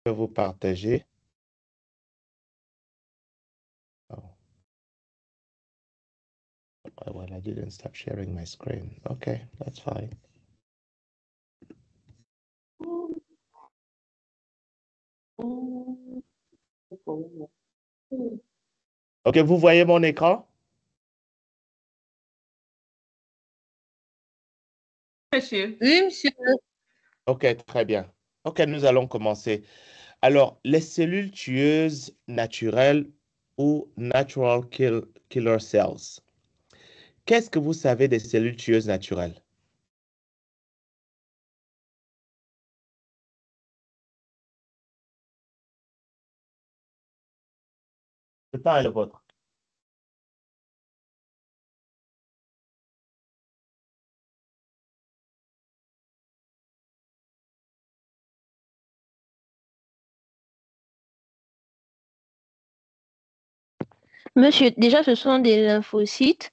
vais vous partager. Oh. Well, I didn't stop sharing my screen. Okay, that's fine. OK, vous voyez mon écran? Monsieur. Oui, monsieur. OK, très bien. OK, nous allons commencer. Alors, les cellules tueuses naturelles ou natural killer cells. Qu'est-ce que vous savez des cellules tueuses naturelles? Le temps est le vôtre. Monsieur, déjà, ce sont des lymphocytes.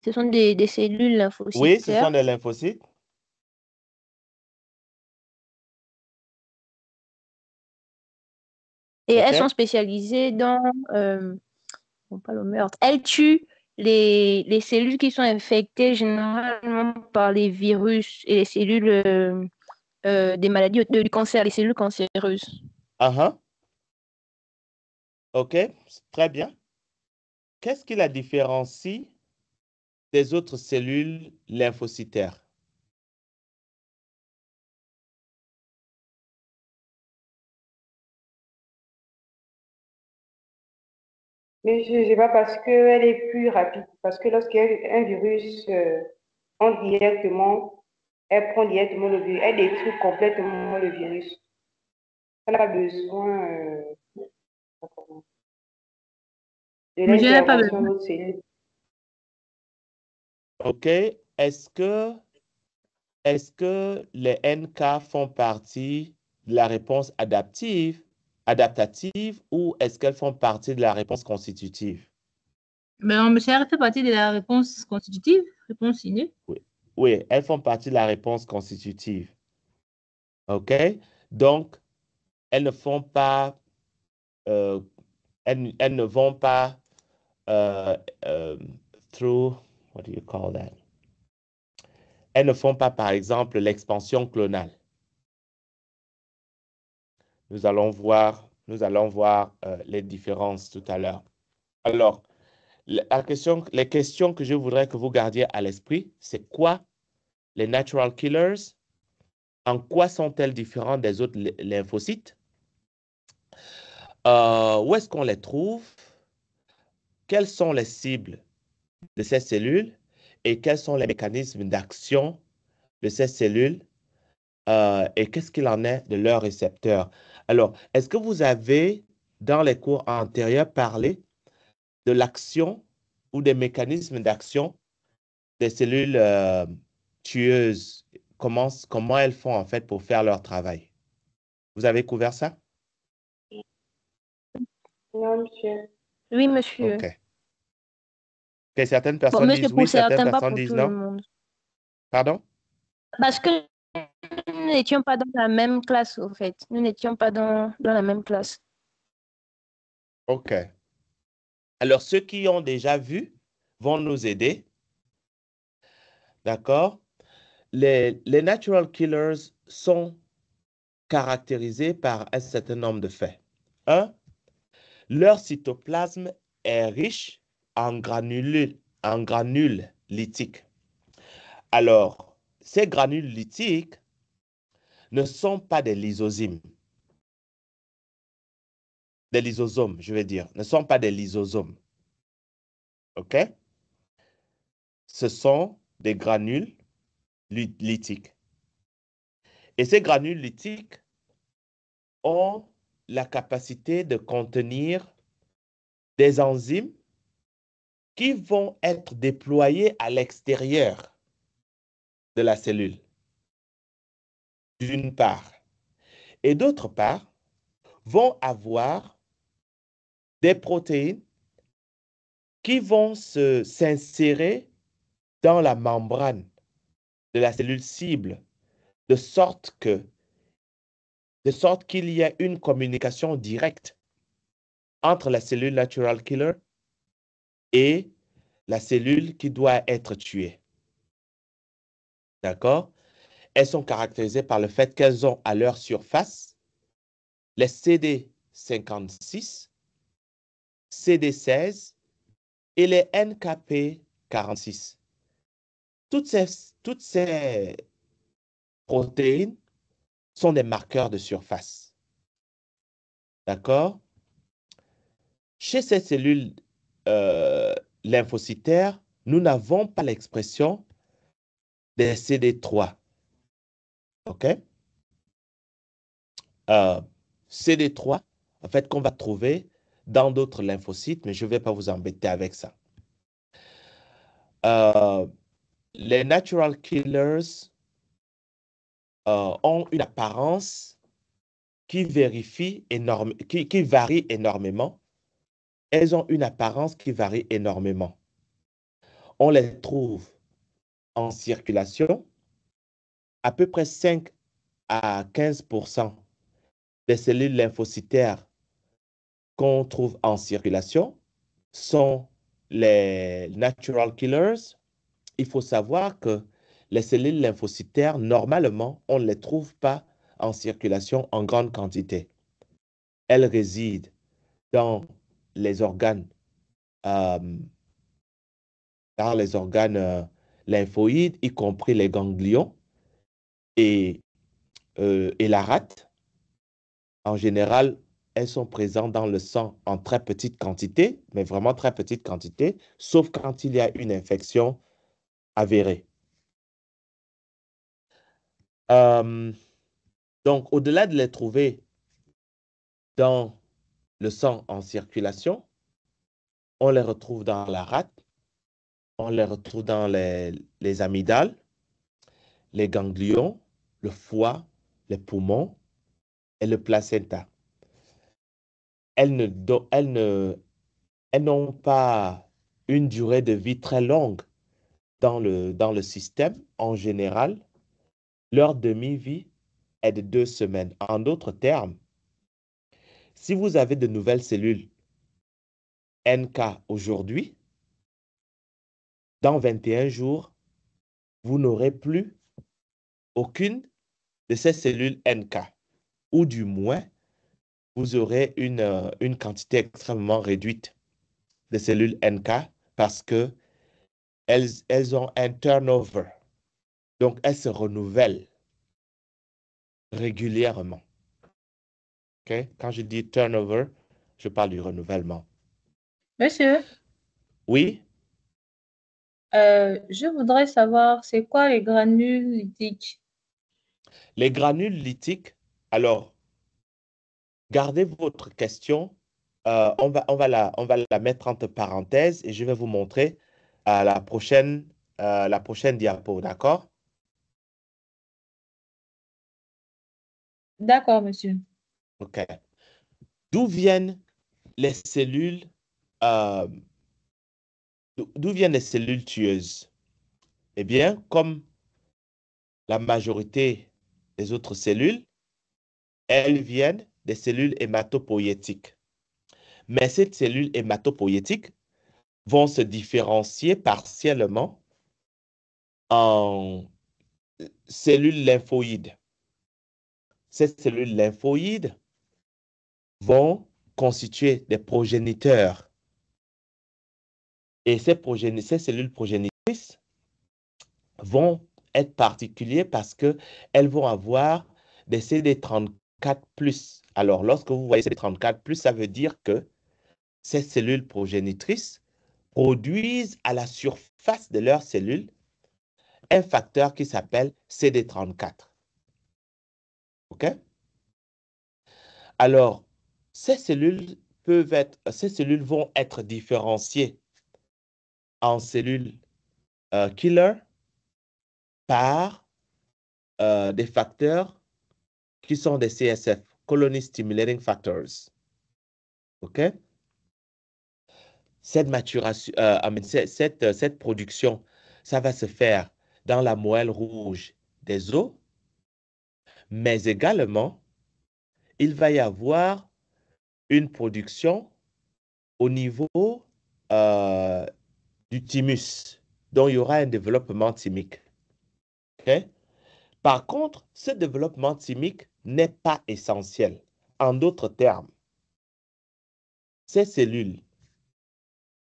Ce sont des cellules Oui, ce sont lymphocytaires. des lymphocytes. Et elles sont OK? spécialisées dans, bon, pas le meurtre. Elles tuent les cellules qui sont infectées généralement par les virus et les cellules des maladies du cancer, les cellules cancéreuses. Uh-huh. OK, très bien. Qu'est-ce qui la différencie des autres cellules lymphocytaires? Mais je ne sais pas parce qu'elle est plus rapide. Parce que lorsqu'un virus prend directement, elle prend directement le virus. Elle détruit complètement le virus. Elle n'a pas besoin de Monsieur n'a pas l'intervention besoin. d'autres cellules. OK, est-ce que les NK font partie de la réponse adaptative ou est-ce qu'elles font partie de la réponse constitutive? Mais non, monsieur, elle fait partie de la réponse constitutive, réponse innée. Oui, oui, elles font partie de la réponse constitutive. OK? Donc, elles ne font pas, euh, elles ne vont pas euh, euh, through, what do you call that? Elles ne font pas, par exemple, l'expansion clonale. Nous allons voir les différences tout à l'heure. Alors, les questions que je voudrais que vous gardiez à l'esprit, c'est quoi les natural killers? En quoi sont-elles différentes des autres lymphocytes? Où est-ce qu'on les trouve? Quelles sont les cibles de ces cellules? Et quels sont les mécanismes d'action de ces cellules? Et qu'est-ce qu'il en est de leurs récepteurs? Alors, est-ce que vous avez, dans les cours antérieurs, parlé de l'action ou des mécanismes d'action des cellules tueuses? Comment elles font en fait pour faire leur travail? Vous avez couvert ça? Non, monsieur. Oui, monsieur. OK. OK, certaines Bon, personnes monsieur, disent pour oui, certaines certains, pas personnes pour disent tout le non. monde. Pardon? Parce que nous n'étions pas dans la même classe, au fait. Nous n'étions pas dans la même classe. OK. Alors, ceux qui ont déjà vu vont nous aider. D'accord? Les natural killers sont caractérisés par un certain nombre de faits. Un, leur cytoplasme est riche en granules lithiques. Alors, ces granules lithiques ne sont pas des lysosomes. Des lysosomes, je veux dire, ne sont pas des lysosomes. OK? Ce sont des granules lithiques. Et ces granules lithiques ont la capacité de contenir des enzymes qui vont être déployées à l'extérieur de la cellule, d'une part. Et d'autre part, vont avoir des protéines qui vont s'insérer dans la membrane de la cellule cible, de sorte que de sorte qu'il y ait une communication directe entre la cellule natural killer et la cellule qui doit être tuée. D'accord? Elles sont caractérisées par le fait qu'elles ont à leur surface les CD56, CD16 et les NKP46. Toutes ces protéines sont des marqueurs de surface. D'accord? Chez ces cellules lymphocytaires, nous n'avons pas l'expression des CD3. OK? CD3, en fait, qu'on va trouver dans d'autres lymphocytes, mais je ne vais pas vous embêter avec ça. Les natural killers ont une apparence qui varie énormément. Elles ont une apparence qui varie énormément. On les trouve en circulation. À peu près 5 à 15% des cellules lymphocytaires qu'on trouve en circulation sont les natural killers. Il faut savoir que les cellules lymphocytaires, normalement, on ne les trouve pas en circulation en grande quantité. Elles résident dans les organes, lymphoïdes, y compris les ganglions et la rate. En général, elles sont présentes dans le sang en très petite quantité, mais vraiment très petite quantité, sauf quand il y a une infection avérée. Donc, au-delà de les trouver dans le sang en circulation, on les retrouve dans la rate, on les retrouve dans les amygdales, les ganglions, le foie, les poumons et le placenta. Elles n'ont pas une durée de vie très longue dans le système. En général, leur demi-vie est de 2 semaines. En d'autres termes, si vous avez de nouvelles cellules NK aujourd'hui, dans 21 jours, vous n'aurez plus aucune de ces cellules NK, ou du moins, vous aurez une quantité extrêmement réduite de cellules NK parce que elles ont un turnover. Donc, elles se renouvellent régulièrement. Okay? Quand je dis turnover, je parle du renouvellement. Monsieur, Oui, je voudrais savoir, c'est quoi les granules lytiques? les granules lytiques, alors, gardez votre question. On va la mettre entre parenthèses et je vais vous montrer la prochaine diapo, d'accord? D'accord, monsieur. OK. D'où viennent les cellules, euh, d'où viennent les cellules tueuses? Eh bien, comme la majorité des autres cellules, elles viennent des cellules hématopoïétiques. Mais ces cellules hématopoïétiques vont se différencier partiellement en cellules lymphoïdes. Ces cellules lymphoïdes vont constituer des progéniteurs. Et ces cellules progénitrices vont être particulières parce qu'elles vont avoir des CD34+. Alors, lorsque vous voyez CD34+, ça veut dire que ces cellules progénitrices produisent à la surface de leurs cellules un facteur qui s'appelle CD34. OK? Alors, ces cellules vont être différenciées en cellules killer par des facteurs qui sont des CSF, Colony Stimulating Factors. OK? Cette maturation, cette production, ça va se faire dans la moelle rouge des os, mais également il va y avoir une production au niveau euh, du thymus. Donc, il y aura un développement thymique. OK? Par contre, ce développement thymique n'est pas essentiel. En d'autres termes, ces cellules,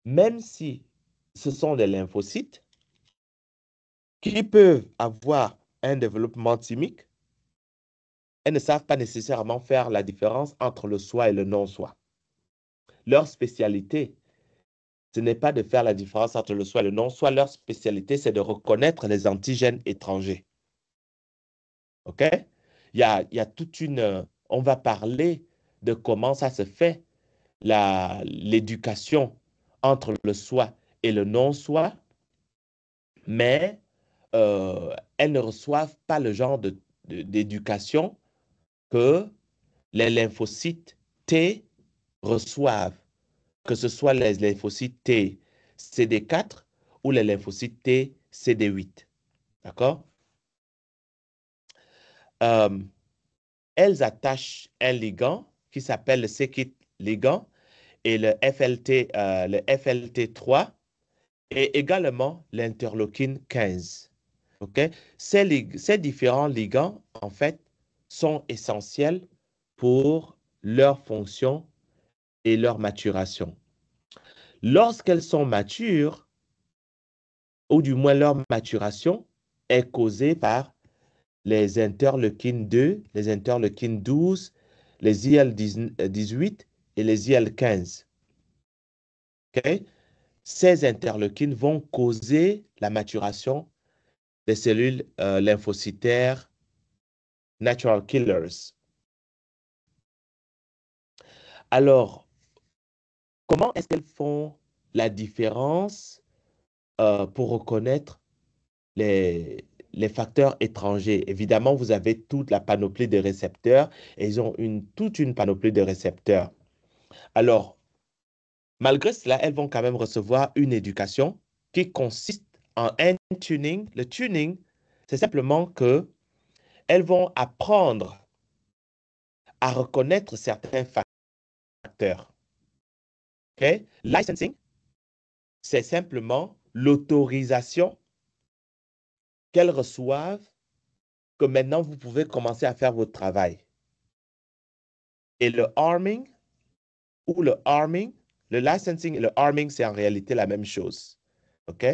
même si ce sont des lymphocytes qui peuvent avoir un développement thymique, elles ne savent pas nécessairement faire la différence entre le soi et le non-soi. Leur spécialité, ce n'est pas de faire la différence entre le soi et le non-soi. Leur spécialité, c'est de reconnaître les antigènes étrangers. OK? Il y a toute une... On va parler de comment ça se fait, l'éducation entre le soi et le non-soi, mais elles ne reçoivent pas le genre d'éducation que les lymphocytes T reçoivent, que ce soit les lymphocytes T CD4 ou les lymphocytes T CD8. D'accord? Euh, elles attachent un ligand qui s'appelle le c-KIT ligand et le FLT3 et également l'interleukine 15. OK? Ces différents ligands, en fait, sont essentiels pour leur fonction et leur maturation. Lorsqu'elles sont matures, ou du moins leur maturation est causée par les interleukines 2, les interleukines 12, les IL-18 et les IL-15. Okay? Ces interleukines vont causer la maturation des cellules lymphocytaires natural killers. Alors, comment est-ce qu'elles font la différence pour reconnaître les facteurs étrangers? Évidemment, vous avez toute la panoplie de récepteurs et ils ont toute une panoplie de récepteurs. Alors, malgré cela, elles vont quand même recevoir une éducation qui consiste en un tuning. Le tuning, c'est simplement que elles vont apprendre à reconnaître certains facteurs. Okay? Licensing, c'est simplement l'autorisation qu'elles reçoivent que maintenant vous pouvez commencer à faire votre travail. Et le arming ou le arming, le licensing et le arming, c'est en réalité la même chose. OK?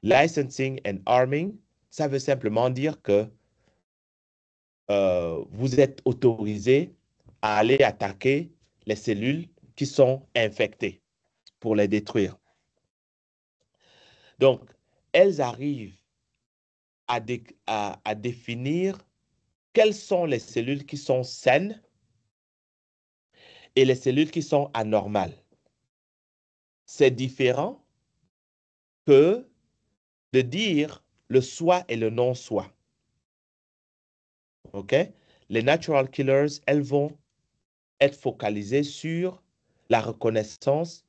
Licensing and arming, ça veut simplement dire que vous êtes autorisé à aller attaquer les cellules qui sont infectées pour les détruire. Donc, elles arrivent à définir quelles sont les cellules qui sont saines et les cellules qui sont anormales. C'est différent que de dire le soi et le non-soi. OK? Les natural killers, elles vont être focalisées sur la reconnaissance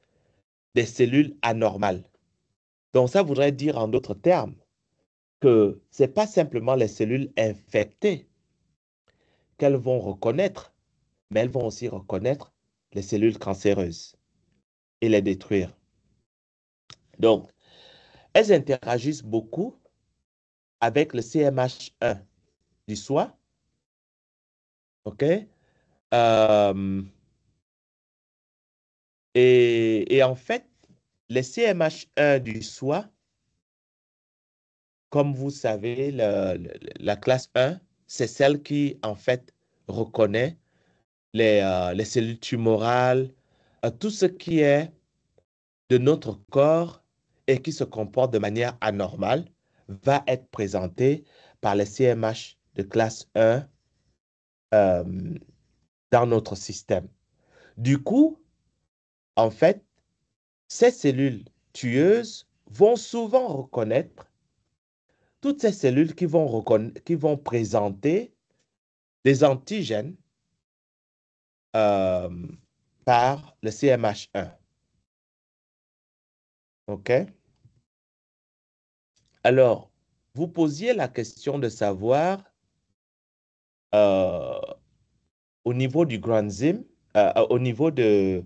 des cellules anormales. Donc, ça voudrait dire en d'autres termes que ce n'est pas simplement les cellules infectées qu'elles vont reconnaître, mais elles vont aussi reconnaître les cellules cancéreuses et les détruire. Donc, elles interagissent beaucoup avec le CMH1 du soi. OK? Et en fait, les CMH1 du soi, comme vous savez, la classe 1, c'est celle qui, en fait, reconnaît les cellules tumorales, tout ce qui est de notre corps et qui se comporte de manière anormale va être présenté par les CMH de classe 1 dans notre système. Du coup, en fait, ces cellules tueuses vont souvent reconnaître toutes ces cellules qui vont présenter des antigènes euh, par le CMH1. OK? Alors, vous posiez la question de savoir, au niveau du granzyme, au niveau des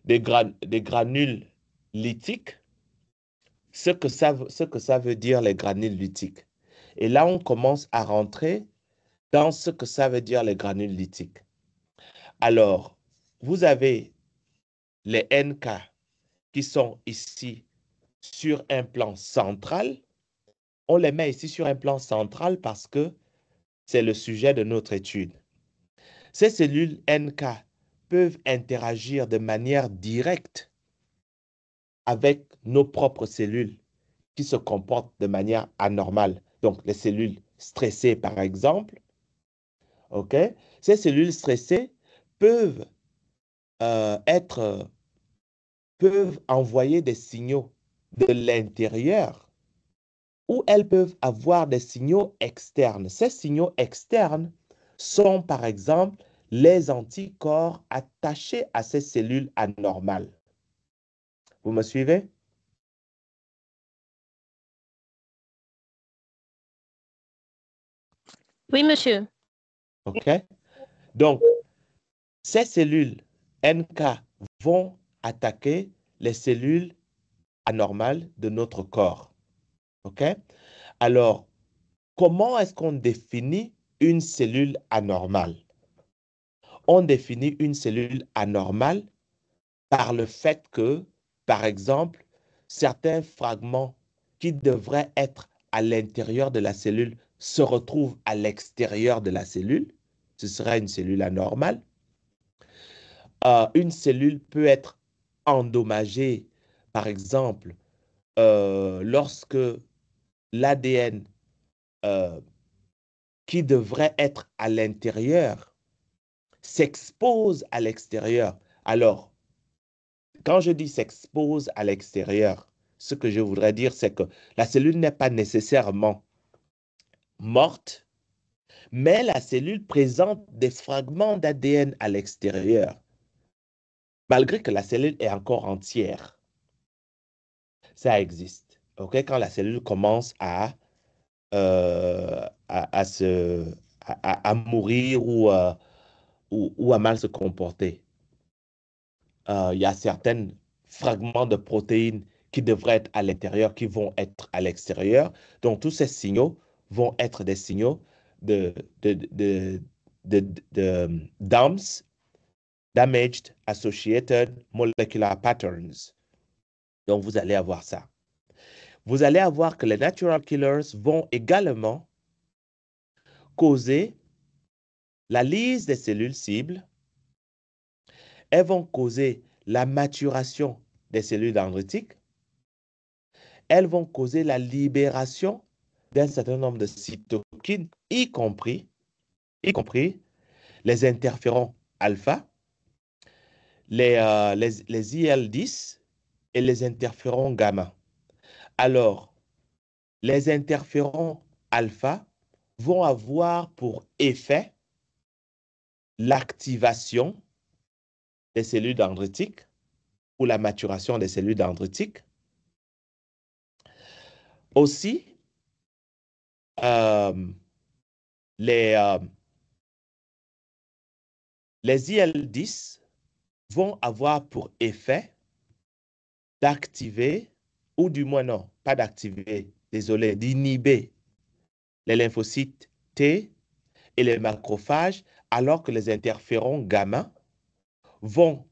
granules lytiques, ce que ça veut dire les granules lytiques. Et là, on commence à rentrer dans ce que ça veut dire les granules lytiques. Alors, vous avez les NK qui sont ici sur un plan central. On les met ici sur un plan central parce que c'est le sujet de notre étude. Ces cellules NK peuvent interagir de manière directe avec nos propres cellules qui se comportent de manière anormale. Donc, les cellules stressées, par exemple. OK? Ces cellules stressées peuvent peuvent envoyer des signaux de l'intérieur ou elles peuvent avoir des signaux externes. Ces signaux externes sont, par exemple, les anticorps attachés à ces cellules anormales. Vous me suivez? Oui, monsieur. OK? Donc, ces cellules NK vont attaquer les cellules anormales de notre corps. OK? Alors, comment est-ce qu'on définit une cellule anormale? On définit une cellule anormale par le fait que, par exemple, certains fragments qui devraient être à l'intérieur de la cellule se retrouvent à l'extérieur de la cellule. Ce serait une cellule anormale. Une cellule peut être endommagée, par exemple, lorsque l'ADN qui devrait être à l'intérieur s'expose à l'extérieur. Alors, quand je dis s'expose à l'extérieur, ce que je voudrais dire, c'est que la cellule n'est pas nécessairement morte, mais la cellule présente des fragments d'ADN à l'extérieur, malgré que la cellule est encore entière. Ça existe. Okay? Quand la cellule commence à mourir ou à mal se comporter. Il y a certains fragments de protéines qui devraient être à l'intérieur, qui vont être à l'extérieur. Donc, tous ces signaux vont être des signaux de DAMS, Damaged Associated Molecular Patterns. Donc, vous allez avoir ça. Vous allez avoir que les natural killers vont également causer la lyse des cellules cibles. Elles vont causer la maturation des cellules dendritiques. Elles vont causer la libération d'un certain nombre de cytokines, y compris les interférons alpha, les IL-10 et les interférons gamma. Alors, les interférons alpha vont avoir pour effet l'activation des cellules dendritiques ou la maturation des cellules dendritiques. Aussi, les IL-10 vont avoir pour effet d'activer, ou du moins non, pas d'activer, désolé, d'inhiber les lymphocytes T et les macrophages, alors que les interférons gamma vont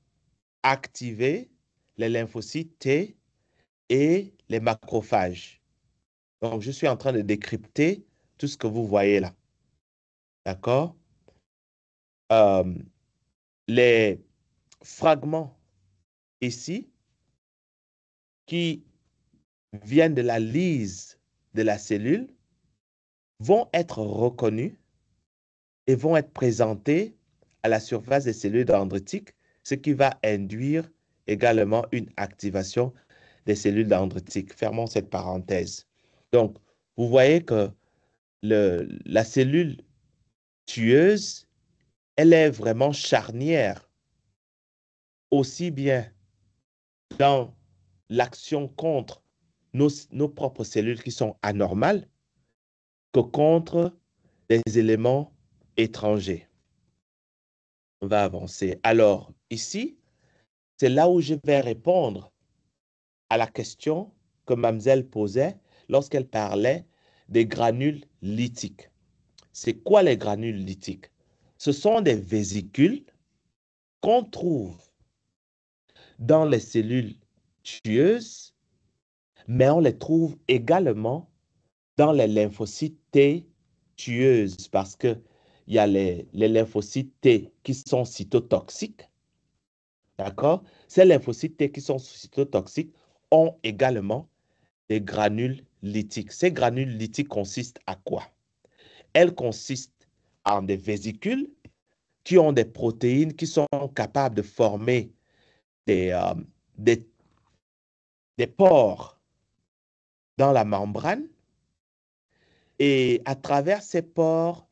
activer les lymphocytes T et les macrophages. Donc, je suis en train de décrypter tout ce que vous voyez là. D'accord? Les fragments ici qui viennent de la lyse de la cellule vont être reconnus et vont être présentés à la surface des cellules dendritiques, ce qui va induire également une activation des cellules dendritiques. Fermons cette parenthèse. Donc, vous voyez que la cellule tueuse, elle est vraiment charnière, aussi bien dans l'action contre nos propres cellules qui sont anormales que contre des éléments étrangers. On va avancer. Alors, ici, c'est là où je vais répondre à la question que Mamzelle posait lorsqu'elle parlait des granules lithiques. C'est quoi les granules lithiques? Ce sont des vésicules qu'on trouve dans les cellules tueuses, mais on les trouve également dans les lymphocytes T tueuses parce qu'il y a les lymphocytes T qui sont cytotoxiques. D'accord? Ces lymphocytes T qui sont cytotoxiques ont également des granules lithiques. Ces granules lithiques consistent à quoi? Elles consistent en des vésicules qui ont des protéines qui sont capables de former des, des, des pores dans la membrane. Et à travers ces pores,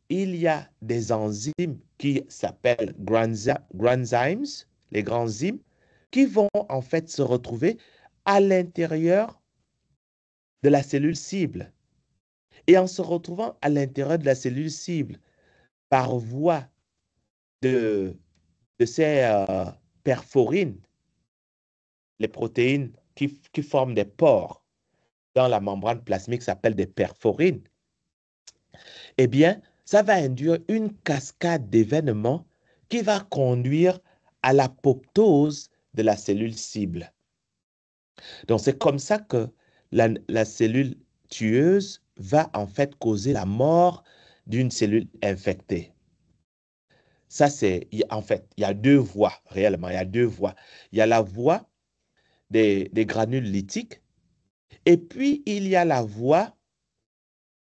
il y a des enzymes qui s'appellent granzymes, les granzymes, qui vont en fait se retrouver à l'intérieur de la cellule cible. Et en se retrouvant à l'intérieur de la cellule cible, par voie de ces perforines, les protéines qui forment des pores dans la membrane plasmique s'appellent des perforines, eh bien, ça va induire une cascade d'événements qui va conduire à l'apoptose de la cellule cible. Donc, c'est comme ça que la cellule tueuse va en fait causer la mort d'une cellule infectée. Ça, en fait, il y a deux voies, réellement, il y a deux voies. Il y a la voie des granules lithiques, et puis il y a la voie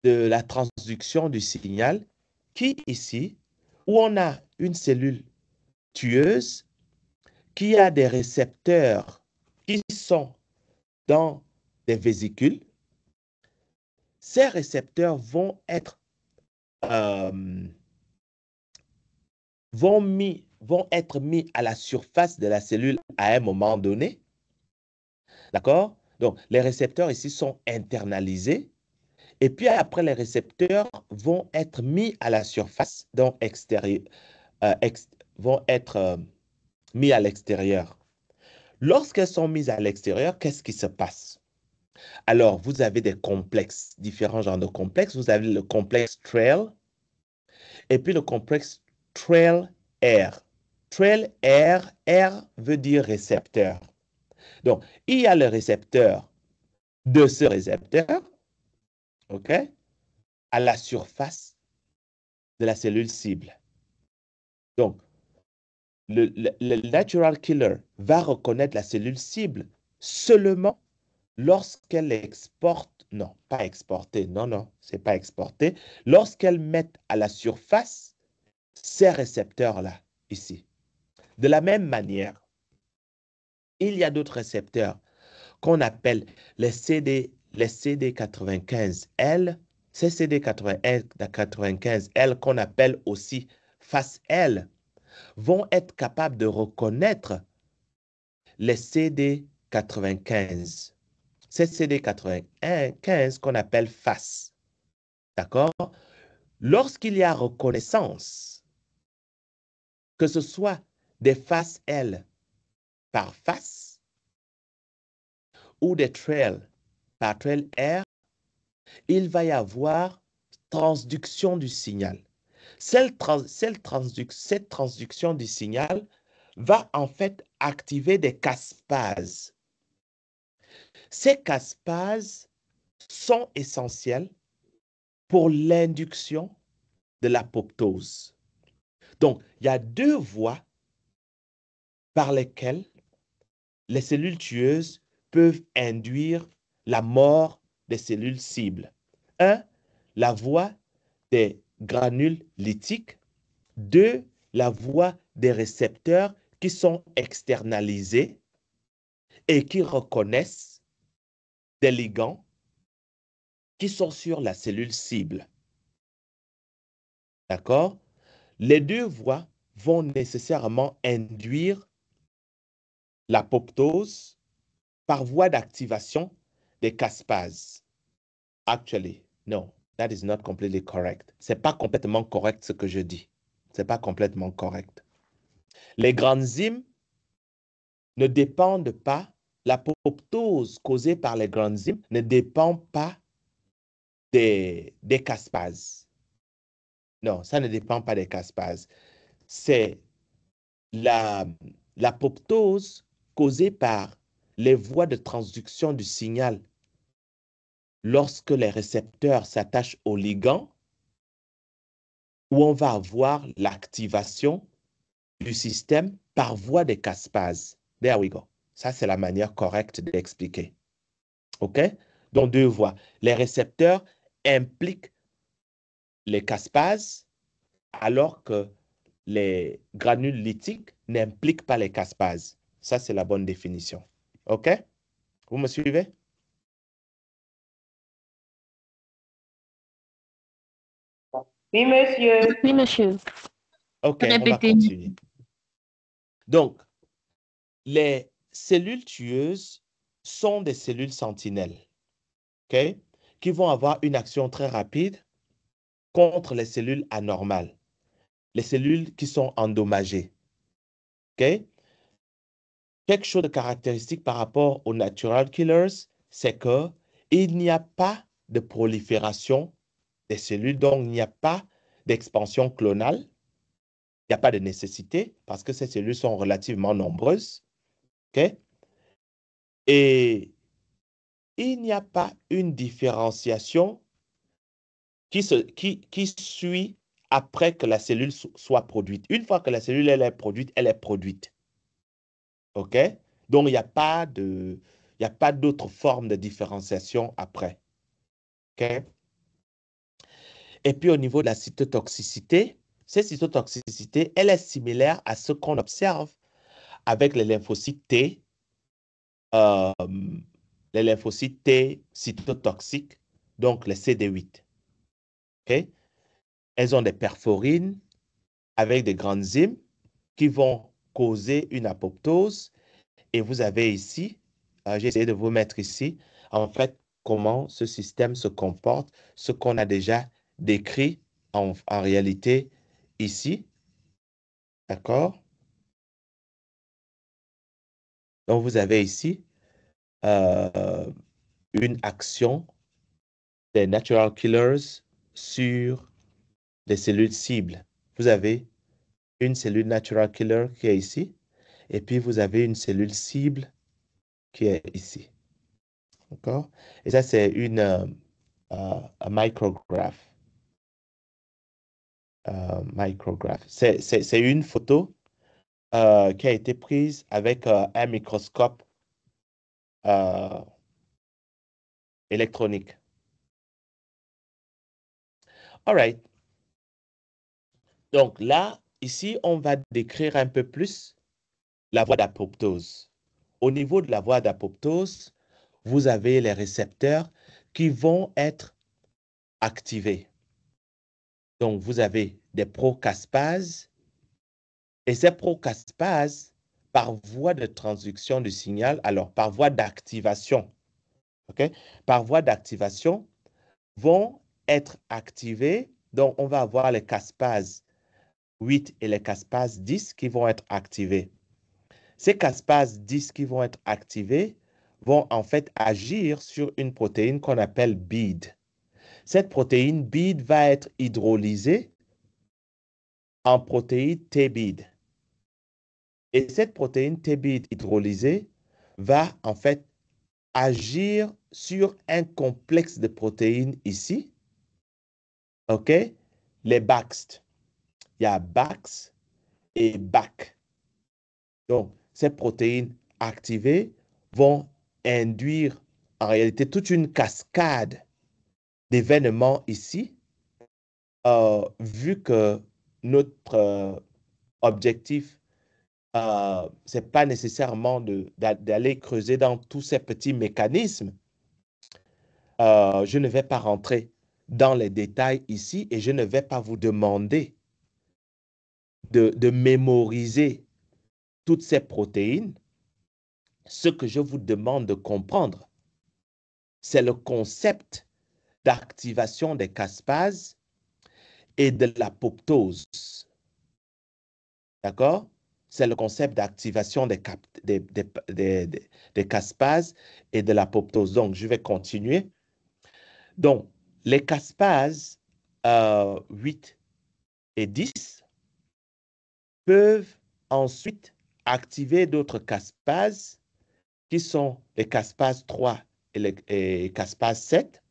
de la transduction du signal, qui ici, où on a une cellule tueuse qui a des récepteurs qui sont dans des vésicules. Ces récepteurs vont être mis à la surface de la cellule à un moment donné. D'accord? Donc, les récepteurs ici sont internalisés. Et puis après, les récepteurs vont être mis à la surface, donc vont être mis à l'extérieur. Lorsqu'elles sont mises à l'extérieur, qu'est-ce qui se passe? Alors, vous avez des complexes, différents genres de complexes. Vous avez le complexe TRAIL et puis le complexe TRAIL-R. TRAIL-R, R veut dire récepteur. Donc, il y a le récepteur de ce récepteur, OK, à la surface de la cellule cible. Donc, le natural killer va reconnaître la cellule cible seulement lorsqu'elle exporte, non, pas exporter, non, c'est pas exporter, lorsqu'elle met à la surface ces récepteurs-là, ici. De la même manière, il y a d'autres récepteurs qu'on appelle les CD95L, ces CD95L qu'on appelle aussi FAS-L, vont être capables de reconnaître les CD95. Ces CD95 qu'on appelle FAS. D'accord? Lorsqu'il y a reconnaissance, que ce soit des FAS-L par FAS ou des TRAIL par TRAIL-R, il va y avoir transduction du signal. Cette transduction du signal va en fait activer des caspases. Ces caspases sont essentielles pour l'induction de l'apoptose. Donc, il y a deux voies par lesquelles les cellules tueuses peuvent induire la mort des cellules cibles. Un, la voie des granules lithiques. Deux, la voie des récepteurs qui sont externalisés et qui reconnaissent des ligands qui sont sur la cellule cible. D'accord? Les deux voies vont nécessairement induire l'apoptose par voie d'activation des caspases. Actually, no, that is not completely correct. C'est pas complètement correct ce que je dis. C'est pas complètement correct. Les grandes enzymes ne dépendent pas, l'apoptose causée par les grandes enzymes ne dépend pas des caspases. Non, ça ne dépend pas des caspases. C'est l'apoptose causée par les voies de transduction du signal lorsque les récepteurs s'attachent au ligand, où on va avoir l'activation du système par voie des caspases. There we go. Ça, c'est la manière correcte d'expliquer. OK? Donc, deux voies. Les récepteurs impliquent les caspases, alors que les granules lytiques n'impliquent pas les caspases. Ça, c'est la bonne définition. OK? Vous me suivez? Oui, monsieur. Oui, monsieur. OK, on va Répétez. continuer. Donc, les cellules tueuses sont des cellules sentinelles, OK, qui vont avoir une action très rapide contre les cellules anormales, les cellules qui sont endommagées. OK? Quelque chose de caractéristique par rapport aux natural killers, c'est qu'il n'y a pas de prolifération des cellules, donc il n'y a pas d'expansion clonale, il n'y a pas de nécessité parce que ces cellules sont relativement nombreuses. OK? Et il n'y a pas une différenciation qui suit après que la cellule soit produite. Une fois que la cellule elle est produite, elle est produite. OK? Donc, il n'y a pas d'autre forme de différenciation après. OK? Et puis, au niveau de la cytotoxicité, cette cytotoxicité, elle est similaire à ce qu'on observe avec les lymphocytes T, les lymphocytes T cytotoxiques, donc les CD8. OK? Elles ont des perforines avec des grandes enzymes qui vont causer une apoptose. Et vous avez ici, j'ai essayé de vous mettre ici, en fait, comment ce système se comporte, ce qu'on a déjà décrit en réalité ici. D'accord? Donc, vous avez ici une action des natural killers sur des cellules cibles. Vous avez une cellule natural killer qui est ici, et puis vous avez une cellule cible qui est ici. D'accord? Et ça, c'est un micrographe. Micrographe. C'est une photo qui a été prise avec un microscope électronique. All right. Donc là, ici, on va décrire un peu plus la voie d'apoptose. Au niveau de la voie d'apoptose, vous avez les récepteurs qui vont être activés. Donc, vous avez des procaspases et ces procaspases, par voie de transduction du signal, alors par voie d'activation, OK? Par voie d'activation, vont être activés. Donc, on va avoir les caspases 8 et les caspases 10 qui vont être activés. Ces caspases 10 qui vont être activés vont en fait agir sur une protéine qu'on appelle BEAD. Cette protéine BEAD va être hydrolysée en protéine TBEAD. Et cette protéine TBEAD hydrolysée va en fait agir sur un complexe de protéines ici. OK? Les BAXT. Il y a BAX et BAC. Donc, ces protéines activées vont induire en réalité toute une cascade d'événements ici, vu que notre objectif, ce n'est pas nécessairement d'aller creuser dans tous ces petits mécanismes. Je ne vais pas rentrer dans les détails ici et je ne vais pas vous demander de mémoriser toutes ces protéines. Ce que je vous demande de comprendre, c'est le concept d'activation des caspases et de l'apoptose. D'accord? c'est le concept d'activation des caspases et de l'apoptose. Donc, je vais continuer. Donc, les caspases 8 et 10 peuvent ensuite activer d'autres caspases qui sont les caspases 3 et les caspases 7.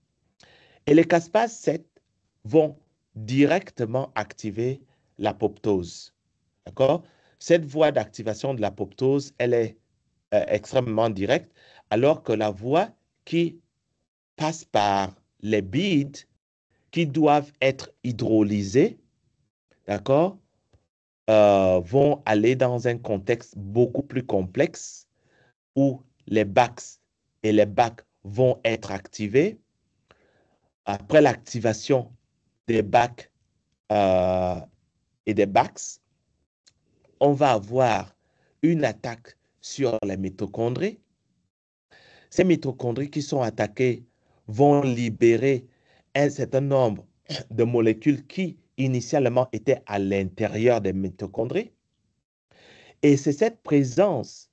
Et les caspases 7 vont directement activer l'apoptose. D'accord? Cette voie d'activation de l'apoptose, elle est extrêmement directe, alors que la voie qui passe par les bides qui doivent être hydrolysés, d'accord, vont aller dans un contexte beaucoup plus complexe où les BAX et les BAC vont être activés. Après l'activation des BAC et des BAX, on va avoir une attaque sur les mitochondries. Ces mitochondries qui sont attaquées vont libérer un certain nombre de molécules qui initialement étaient à l'intérieur des mitochondries. Et c'est cette présence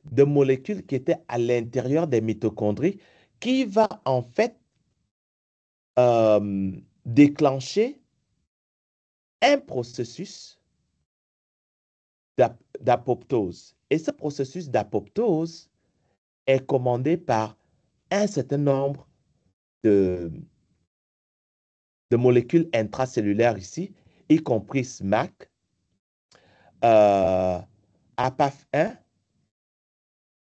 de molécules qui étaient à l'intérieur des mitochondries qui va en fait déclencher un processus d'apoptose. Et ce processus d'apoptose est commandé par un certain nombre de molécules intracellulaires ici, y compris SMAC, APAF1,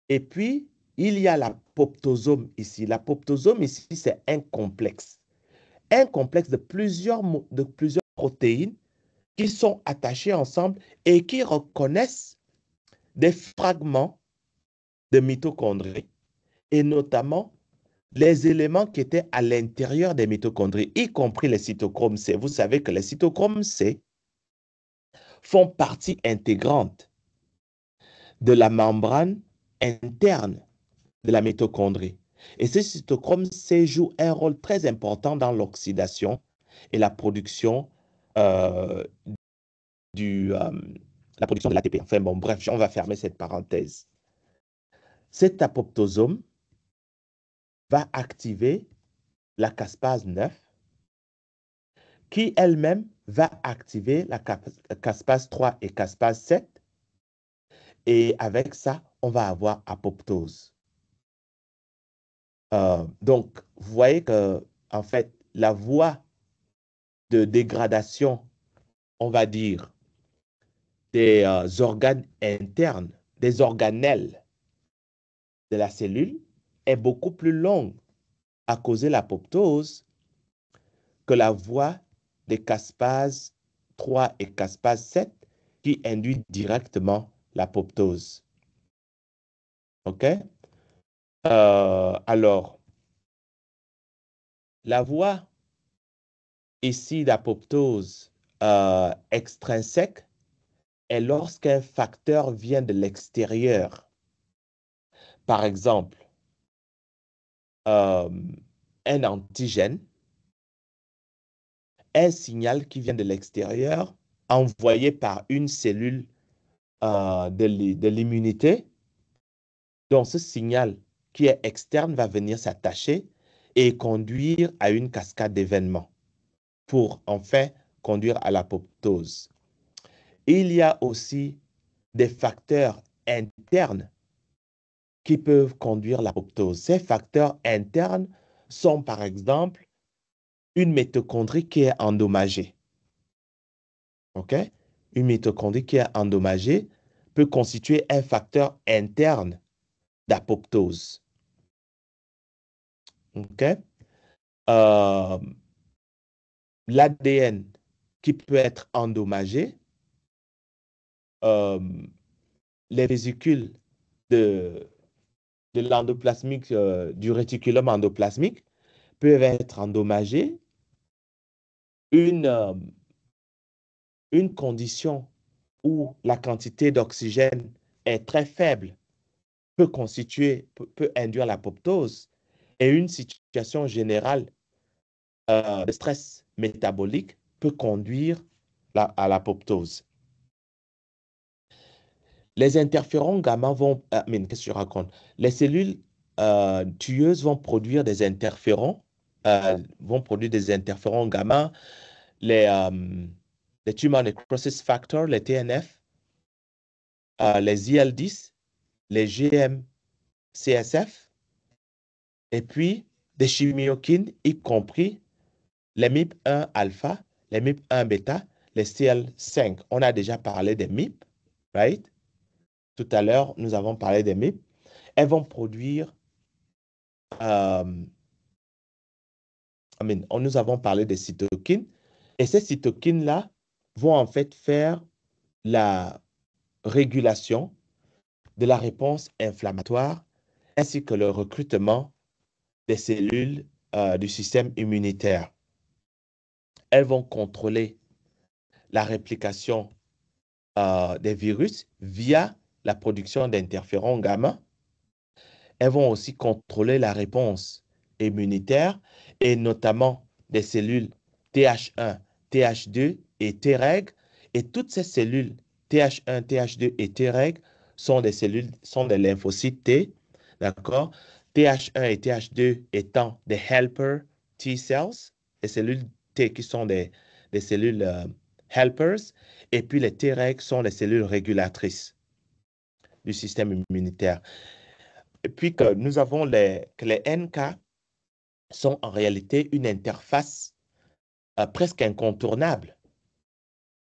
et puis il y a l'apoptosome ici. L'apoptosome ici, c'est un complexe de plusieurs protéines qui sont attachées ensemble et qui reconnaissent des fragments de mitochondries, et notamment les éléments qui étaient à l'intérieur des mitochondries, y compris les cytochromes C. Vous savez que les cytochromes C font partie intégrante de la membrane interne de la mitochondrie. Et ces cytochromes C jouent un rôle très important dans l'oxydation et la production la production de l'ATP. Enfin bon, bref, on va fermer cette parenthèse. Cet apoptosome va activer la caspase 9 qui elle-même va activer la caspase 3 et caspase 7. Et avec ça, on va avoir apoptose. Donc, vous voyez que, en fait, la voie de dégradation, on va dire, des organes internes, des organelles de la cellule est beaucoup plus longue à causer l'apoptose que la voie des caspases 3 et caspase 7 qui induit directement l'apoptose. OK? Alors, la voie ici d'apoptose extrinsèque est lorsqu'un facteur vient de l'extérieur. Par exemple, un antigène, un signal qui vient de l'extérieur envoyé par une cellule de l'immunité. Donc, ce signal qui est externe va venir s'attacher et conduire à une cascade d'événements pour enfin conduire à l'apoptose. Il y a aussi des facteurs internes qui peuvent conduire à l'apoptose. Ces facteurs internes sont par exemple une mitochondrie qui est endommagée. OK? Une mitochondrie qui est endommagée peut constituer un facteur interne d'apoptose. OK? L'ADN qui peut être endommagé, les vésicules de l'endoplasmique, du réticulum endoplasmique peuvent être endommagées. Une condition où la quantité d'oxygène est très faible peut induire l'apoptose, et une situation générale de stress métabolique peut conduire à l'apoptose. Les interférons gamma vont... qu'est-ce que je raconte? Les cellules tueuses vont produire des interférons, gamma, les tumor necrosis factors, les TNF, les IL-10, les GM-CSF, et puis des chimiokines, y compris les MIP1 alpha, les MIP1 bêta, les CL5. On a déjà parlé des MIP, right? Tout à l'heure, nous avons parlé des MIP. Elles vont produire, nous avons parlé des cytokines, et ces cytokines-là vont en fait faire la régulation de la réponse inflammatoire ainsi que le recrutement des cellules du système immunitaire. Elles vont contrôler la réplication des virus via la production d'interférons gamma. Elles vont aussi contrôler la réponse immunitaire et notamment des cellules TH1, TH2 et Treg. Et toutes ces cellules TH1, TH2 et Treg sont des lymphocytes T, d'accord? TH1 et TH2 étant des helper T cells, les cellules T qui sont des cellules helpers, et puis les Treg sont les cellules régulatrices du système immunitaire. Et puis que nous avons que les NK sont en réalité une interface presque incontournable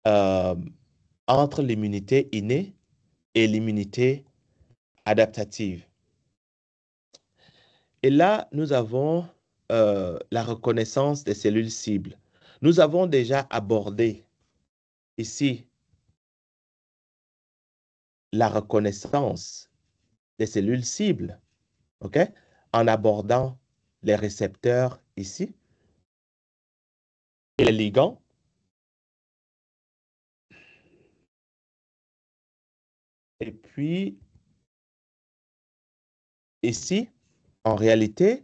entre l'immunité innée et l'immunité adaptative. Et là, nous avons la reconnaissance des cellules cibles. Nous avons déjà abordé ici la reconnaissance des cellules cibles, OK? En abordant les récepteurs ici et les ligands. Et puis, ici, en réalité,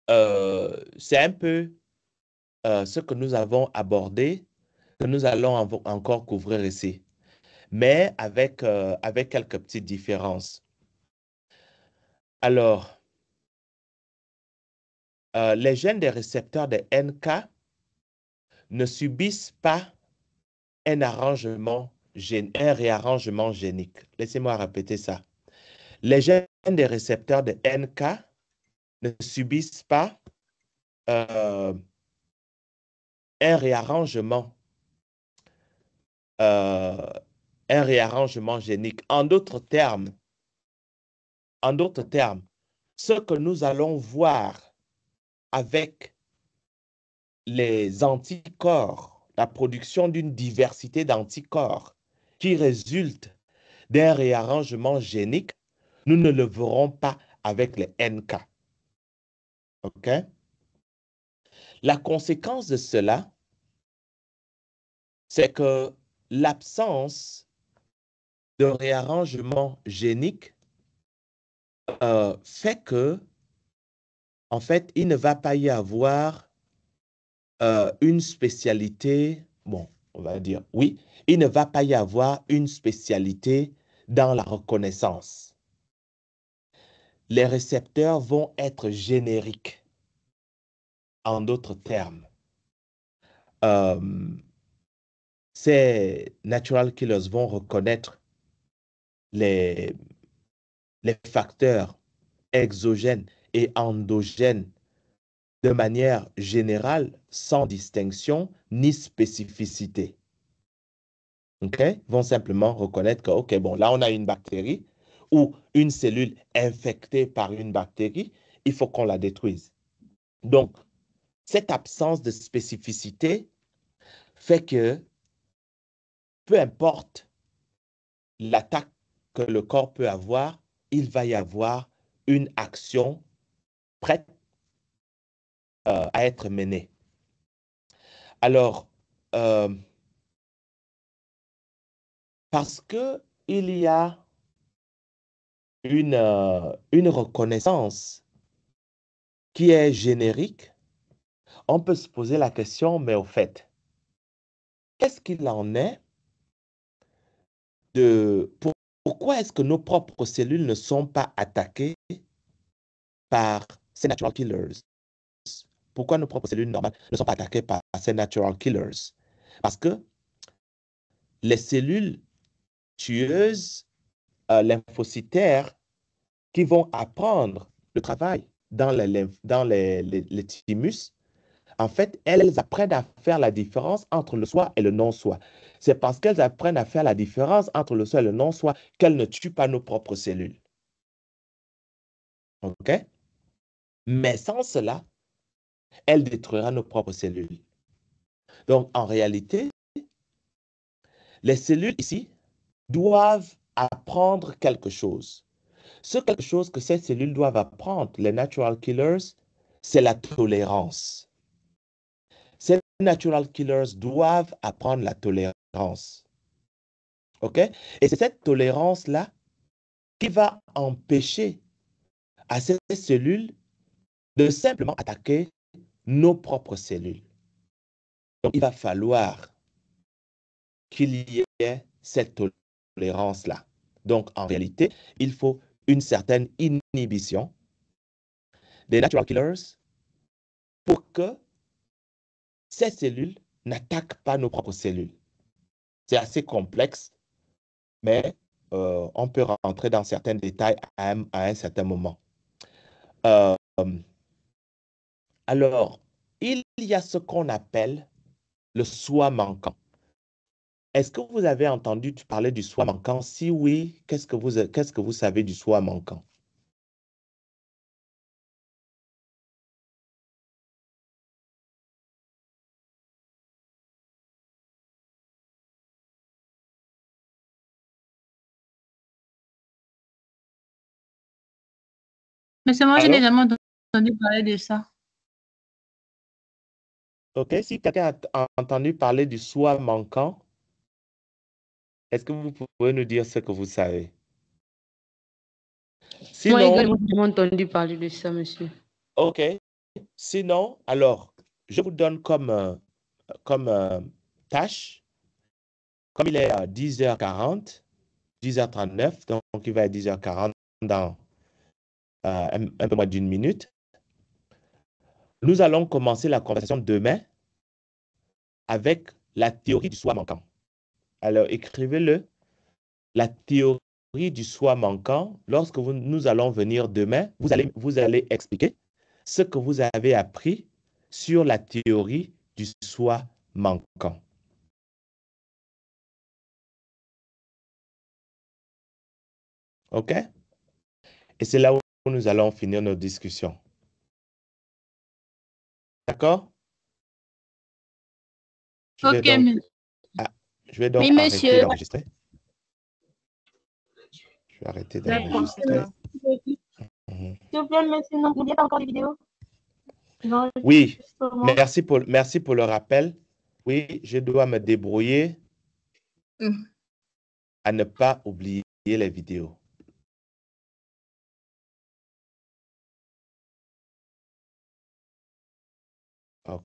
c'est un peu ce que nous avons abordé, que nous allons encore couvrir ici, mais avec quelques petites différences. Alors, les gènes des récepteurs de NK ne subissent pas un réarrangement génique. Laissez-moi répéter ça. Les gènes des récepteurs de NK ne subissent pas un réarrangement génique. En d'autres termes, ce que nous allons voir avec les anticorps, la production d'une diversité d'anticorps qui résulte d'un réarrangement génique, nous ne le verrons pas avec les NK. OK? La conséquence de cela, c'est que l'absence de réarrangement génique fait que, en fait, il ne va pas y avoir une spécialité, bon, on va dire, oui, il ne va pas y avoir une spécialité dans la reconnaissance. Les récepteurs vont être génériques, en d'autres termes. Ces natural killers vont reconnaître les facteurs exogènes et endogènes de manière générale, sans distinction ni spécificité. OK? Vont simplement reconnaître que, OK, bon, là, on a une bactérie ou une cellule infectée par une bactérie, il faut qu'on la détruise. Donc, cette absence de spécificité fait que, peu importe l'attaque que le corps peut avoir, il va y avoir une action prête à être menée. Alors, parce qu'il y a une reconnaissance qui est générique, on peut se poser la question, mais au fait, qu'est-ce qu'il en est pourquoi est-ce que nos propres cellules ne sont pas attaquées par ces natural killers? Pourquoi nos propres cellules normales ne sont pas attaquées par ces natural killers? Parce que les cellules tueuses lymphocytaires qui vont apprendre le travail dans les thymus, en fait, elles apprennent à faire la différence entre le soi et le non-soi. C'est parce qu'elles apprennent à faire la différence entre le soi et le non-soi qu'elles ne tuent pas nos propres cellules. OK? Mais sans cela, elles détruiront nos propres cellules. Donc, en réalité, les cellules ici doivent apprendre quelque chose. Ce quelque chose que ces cellules doivent apprendre, les natural killers, c'est la tolérance. Ces natural killers doivent apprendre la tolérance. OK? Et c'est cette tolérance-là qui va empêcher à ces cellules de simplement attaquer nos propres cellules. Donc, il va falloir qu'il y ait cette tolérance-là. Donc, en réalité, il faut une certaine inhibition des natural killers pour que ces cellules n'attaquent pas nos propres cellules. C'est assez complexe, mais on peut rentrer dans certains détails à un certain moment. Alors, il y a ce qu'on appelle le soi manquant. Est-ce que vous avez entendu parler du soi manquant? Si oui, qu'est-ce que vous savez du soi manquant? Mais c'est moi, j'ai Allô? généralement entendu parler de ça. OK, si quelqu'un a entendu parler du soi manquant, est-ce que vous pouvez nous dire ce que vous savez? Moi Sinon, également, j'ai entendu parler de ça, monsieur. OK. Sinon, alors, je vous donne comme tâche, comme il est à 10h40, 10h39, donc il va être 10h40 dans un peu moins d'une minute. Nous allons commencer la conversation demain avec la théorie du soi manquant. Alors, écrivez-le. La théorie du soi manquant. Lorsque nous allons venir demain, vous allez expliquer ce que vous avez appris sur la théorie du soi manquant. OK? Et c'est là où nous allons finir nos discussions. D'accord? Je vais Ok, donc, mais Oui, arrêter monsieur. d'enregistrer. Je vais arrêter d'enregistrer. Mhm. S'il vous plaît, monsieur, n'oubliez pas encore les vidéos. Oui, merci pour le rappel. Oui, je dois me débrouiller à ne pas oublier les vidéos.